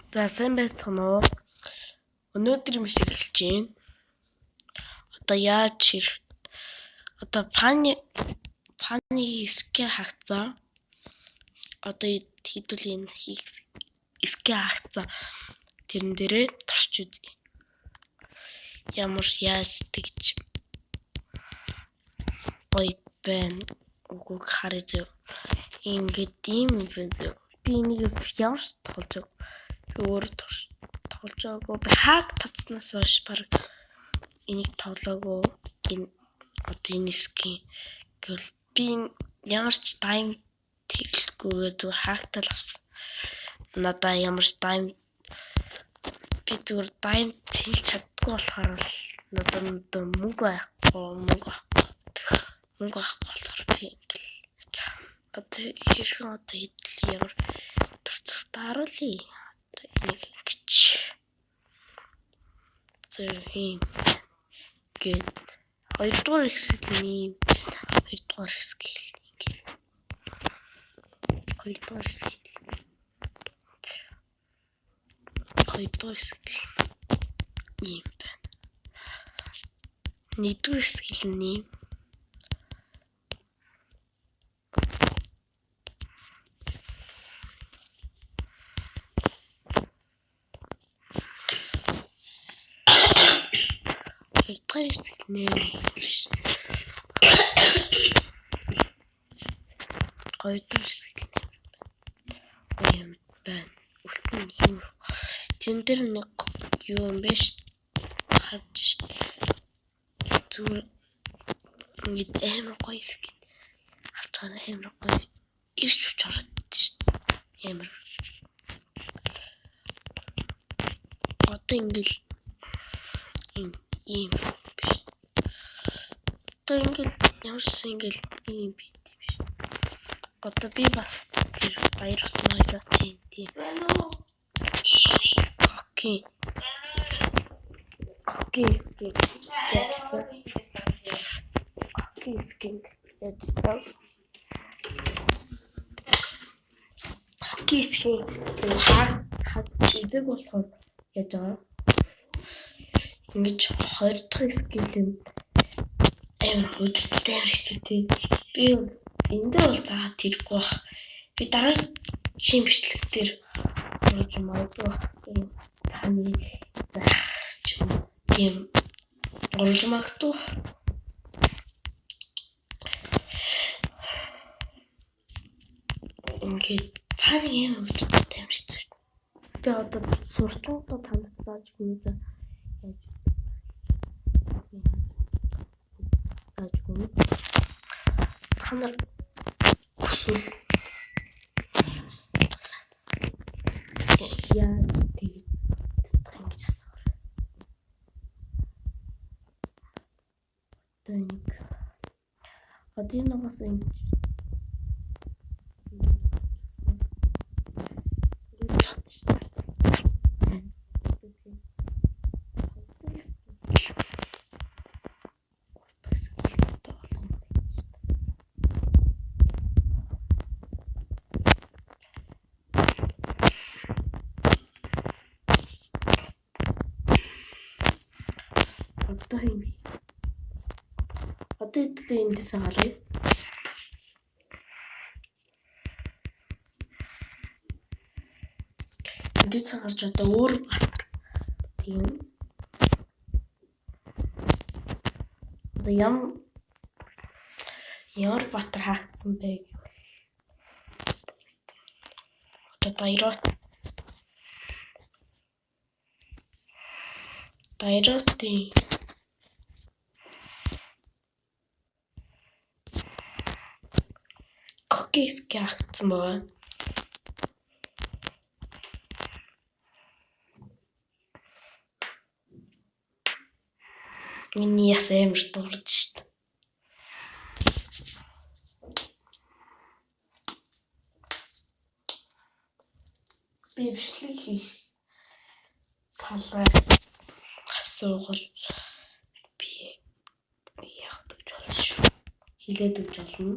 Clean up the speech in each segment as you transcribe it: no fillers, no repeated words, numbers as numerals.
За сайн байцгаана уу? Өнөөдөр юм шиглэж байна. Одоо фаны исгэ хагцаа. Одоо хэдүүл энэ исгэ хагцаа. Тэрэн дээрээ турч үзье. Ямар яаж тэгж гоё байна. Үгүй харъя зөө. Ингээд ийм байна. Би энийг ямар тоглож өөр тоглож байгаагүй. Би хаг татснаас хойш баг энийг тоглоогүй. Энэ исгийн гэвэл би ямар ч тайм тэглэхгүйгээр зүгээр хаагтал авсан. Надаа ямар ч тайм би зүгээр тайм тэглэж чаддгүй болохоор надад мөнгө байхгүй болохоор би хэрхэн хэдэл ямар тааруулъя. Энийг ингэж зөвхөн гээд хоёрдугаар хэсэгт ийм хоёрдугаар хэсэг ийм байна. Нэгдүгээр хэсэг нь ийм. Хоёрдугаар хэсэг нэр хоёрдугаар хэсэг ийм байна. Үлтэн ийм. Тэн дээр нэг юу юм бэ? Харж зүгээр ингээд амар гоё хэсэг. Хацаа амар гоё ирч хүч ороод шүү дээ. Амар. Одоо ингээд ийм биш. Одоо ингээд ямар ч ингээд ийм бит биш. Одоо би бас тэр баяр хотноо тийм. Окей яжсан. Хаг үзэг болохоор яаж байгаа. Ингэж 20 дахь скилэн амар хөдөлгөөнтэй амар хэцүүтэй. Би энэ дээр бол заагаад хэрэггүй баг. Би дараагийн бичлэг дээр орж магадгүй ийм таны байх ч юм орж магадгүй. Ингээд таны юм хөдөлгөөнтэй амар хэцүү. Би одоо сурчуудаа танд зааж өгнө. Та нар хүсвэл яаж тэгээд татах юм гэж асуув. Одоо энэ нугас энэ одоо хэдүүлээ эндээс харъя. Эндээс харж одоо өөр баатар. Тийм. Одоо ямар баатар хаагдсан бэ гэвэл одоо дайротын кокиск хаагдсан байна. Миний яс амар дурж шít. Би бичлэг хийх талаар асуувал би яах гэж болж шүү. Хилээд өгч болно.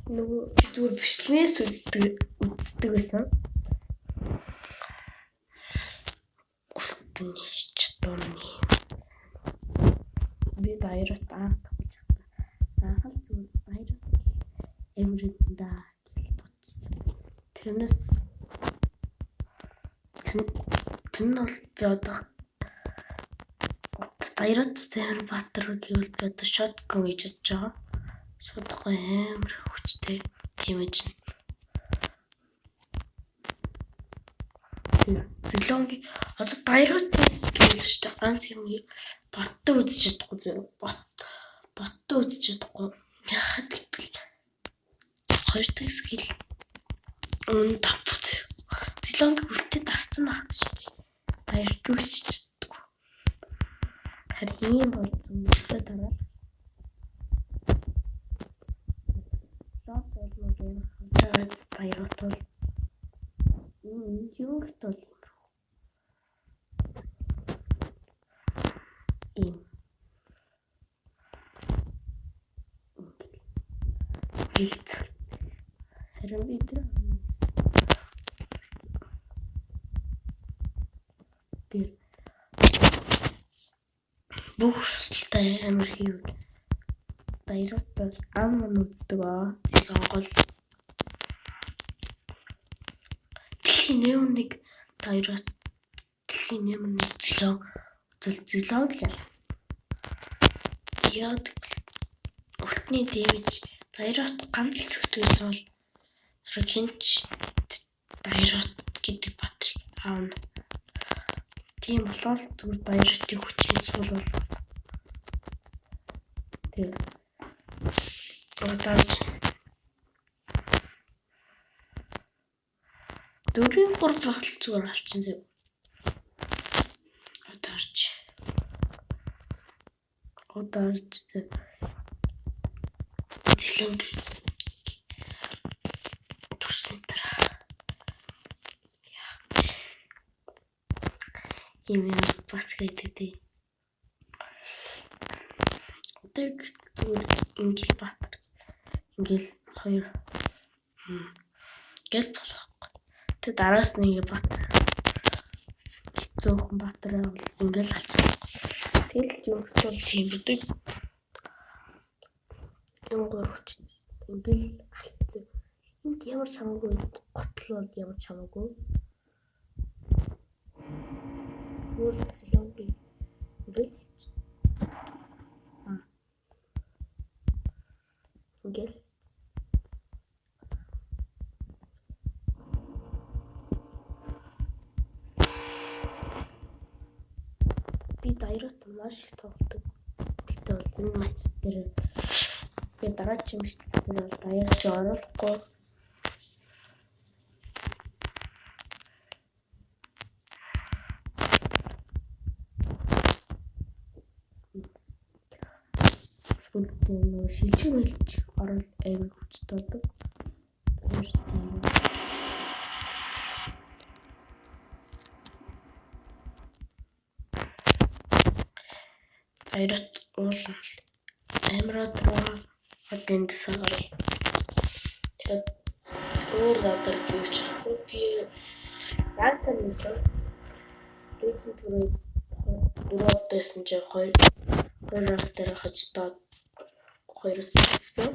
Нөгөө зүгээр бичлэгнээс үздэг байсан. Ультны чдууны би дайрат таахгүй байгаа зүгээр дайрат эмрэндээ бодсон. Тэрнээс тэр нь бол би одоо дайрат Сарбаатар гэвэл би одоо шотгон гэж бодож байгаа. Шотгон амар хүчтэй имиж. Зөлонги одоо дайрат гэвэл шүү дээ ганц юм боттой үзэж чадахгүй зэрэг боттой үзэж чадахгүй. Яхад гэвэл хоёр дахь скил өн тапц. Зөлонги үлдээ дарсан багт шүү дээ. Баяржуулж чаддаггүй. Харин ийм бол зүйлтэй дараа. Шот бол юм хавчаад дайрат бол юу гэдэг ийм гэлц. Харин би тэр бүх сүлтэй амар хийв. Дайрат бол ам үздэг аа. Сонгол. Дэлхийн нэг дайрат дэлхийн нэг зөлөө л яа. Яад ультны дэмэж дайрат ганц л зөвхөн бол хинч дайрат гэдэг батрыг аавна. Тийм болоод зүгээр дайратын хүчийг суул болгох. Тэр одооч 4-3 багт зүгээр алчин зав. Одооч зэлэнг турсан дараа ийм бас гэдэг. Одоо зүгээр ингээл бат. Ингээл хоёр гэл болохгүй. Тэг дараас нэг бат. Зөөхөн батраа бол ингээл алцсан. Тэгэл юм бол тийм гэдэг. Юм гөрч ингээл алцсан. Энд ямар чамаагүй готл бол ямар чамаагүй. Өөр зэлэнг ингээл ингээл би дайрат маш их тоглодог. Тэгтээ бол энэ матч дээр би дараагийн мэтлэл дээр бол дайрат оруулахгүй. Үлдээ нөө шилжүүлж орол аяг хүчтэй болдог. Дайрат уул амраад руу одонд сагаар. Тэгээд өөр гадар гүйч би яалтан нэсэн. Лизэн түрүү дөрөвдөөсөн чи хоёр рах дээр хажтаад хоёр утсан.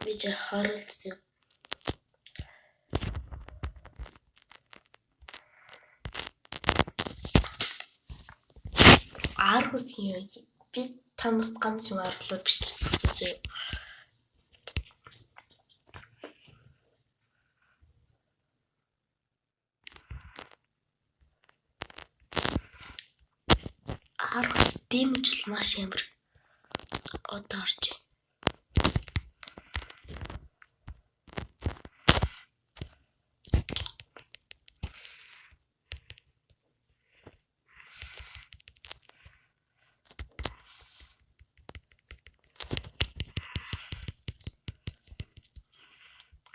Би ч харалцсан. Аргус юм. Би тамд ганц юм ардлаа бичлээ зү. Аргус дэмжил маш амар. Одоо орж.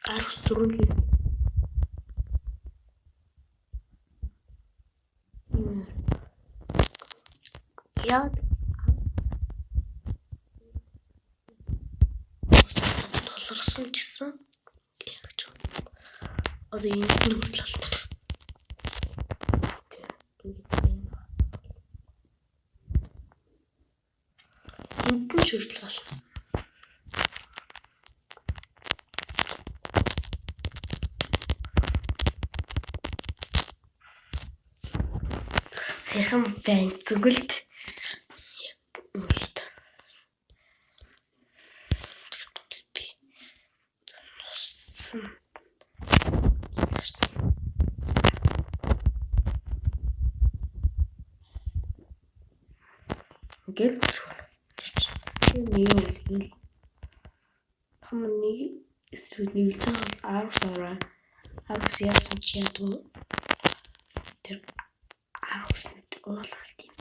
Аргус дөрүлээ. Яа толорсон чсэн ягч. Одоо энэ хүртэл болтой. Энд нь ч хүртэл болно. Сайхан байна. Зүгэлд ингээд би нусан. Ингээд нэг хамны эсвэл нэг арга яасан чи ядгүй тэр аргаснд уулгалт юм.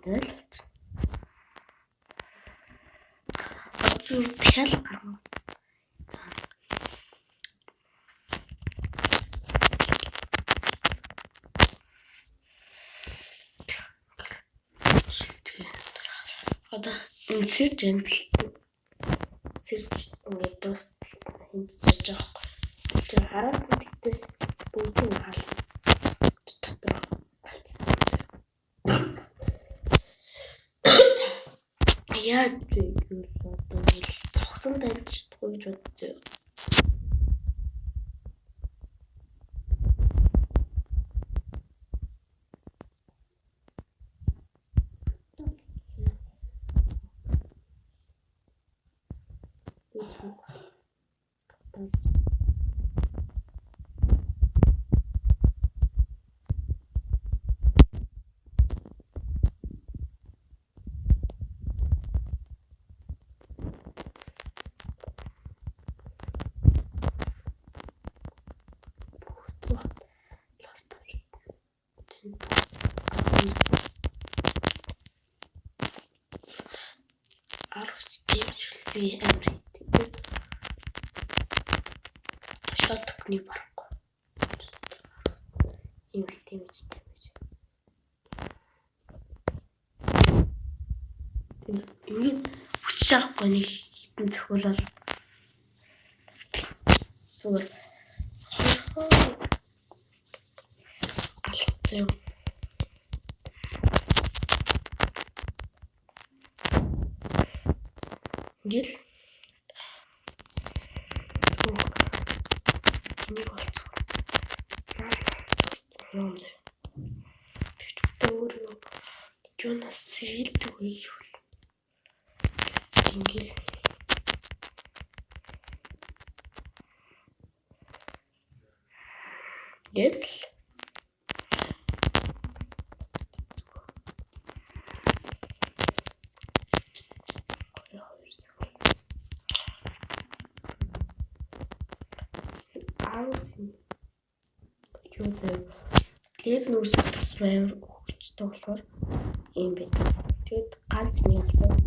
Тэгэл зөв пял гарна. Одоо энэ сэрж ингээд дуустал хэмжиж байгаа. Тэр хараас нь тэгтээ бүгдийг хаал. Яа тийм одоо хэл цогсон тавьж гойж бодсон. Би амрит. Шотокны барахгүй. Ийм л тэмцтэй байж. Ингээд хүч авахгүй нэг хитэн зөвхөлөл. Зүгээр. Алцсан. Гэл нэг болцгоо. Нонзе. Өөр юунаас сэргэлдэг вэ гэвэл ингээл гэл тэгээд нүүрсэх тус байр хүчтэй болохоор юм байна. Тэгээд ганц нэг албаа